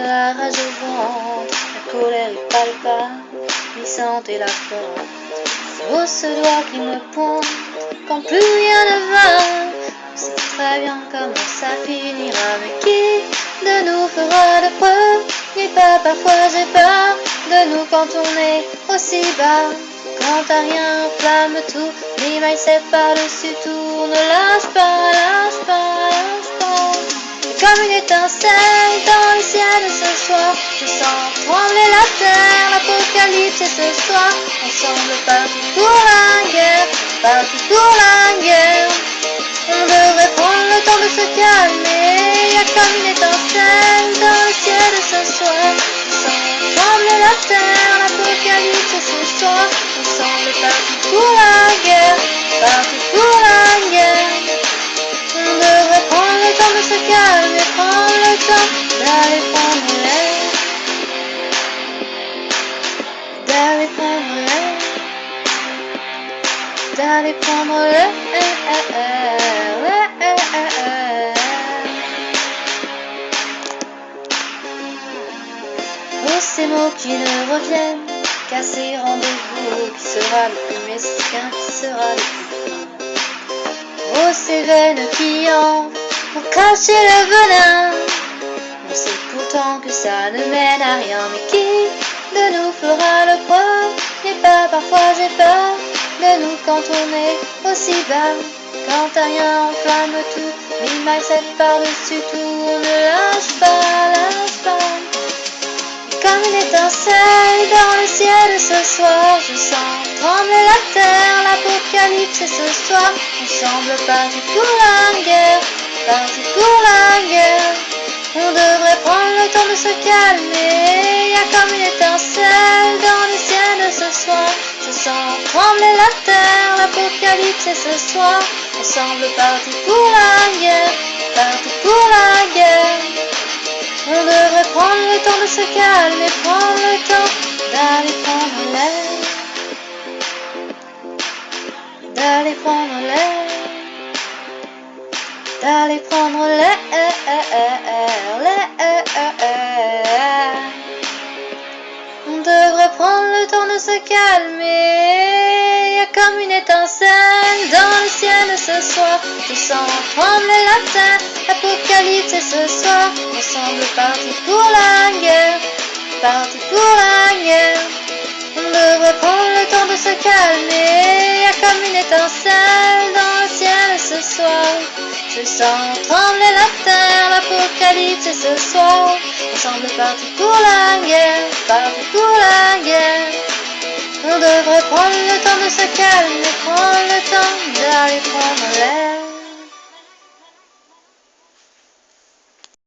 la rage au ventre, la colère est palpable, glissante et la peur. Oh, ce doigt qui me pointe, quand plus rien ne va. On sait très bien comment ça finira, mais qui de nous fera de premier pas? Parfois j'ai peur de nous quand on est aussi bas. Quand t'as rien, enflamme tout, l'imaille par-dessus tout. Ne lâche pas, lâche pas, lâche pas. Et comme une étincelle dans le ciel ce soir, je sens trembler la terre, l'apocalypse est ce soir. Ensemble partis pour la guerre, partis pour la guerre. On devrait prendre le temps de se calmer, y a comme une étincelle dans le ciel ce soir. Je sens trembler la terre, l'apocalypse est ce soir. Ensemble partis pour la guerre, partis pour la guerre. On devrait prendre le temps de se calmer, prendre le temps d'aller prendre l'air, d'aller prendre l'air, d'aller prendre l'air. Oh, ces mots qui ne reviennent qu'à ces rendez-vous, qui sera le plus mesquin, qui sera le plus fin. Oh, ces veines qui enflent pour cacher le venin. On sait pourtant que ça ne mène à rien, mais qui de nous fera le premier pas? Parfois j'ai peur de nous quand on est aussi bas. Quand t'as rien, enflamme tout, l'imaille par-dessus tout. On ne lâche pas, lâche pas. Comme une étincelle dans le ciel ce soir, je sens trembler la terre, l'apocalypse est ce soir. Ensemble partis pour la guerre, partis pour la guerre. On devrait prendre le temps de se calmer, y a comme une étincelle dans le ciel ce soir. Je sens trembler la terre, l'apocalypse est ce soir. Ensemble partis pour la guerre, partis pour la guerre. On devrait prendre le temps de se calmer, prendre le temps d'aller prendre l'air, d'aller prendre l'air, d'aller prendre l'air. On devrait prendre le temps de se calmer, y a comme une étincelle dans le ciel ce soir. Je sens trembler la terre, l'apocalypse est ce soir. Ensemble partis pour la guerre, partis pour la guerre. On devrait prendre le temps de se calmer, y a comme une étincelle dans le ciel ce soir. Je sens trembler la terre, l'apocalypse est ce soir. Ensemble partis pour la guerre, partis pour la guerre. On devrait prendre le temps de se calmer, prendre le temps d'aller prendre l'air.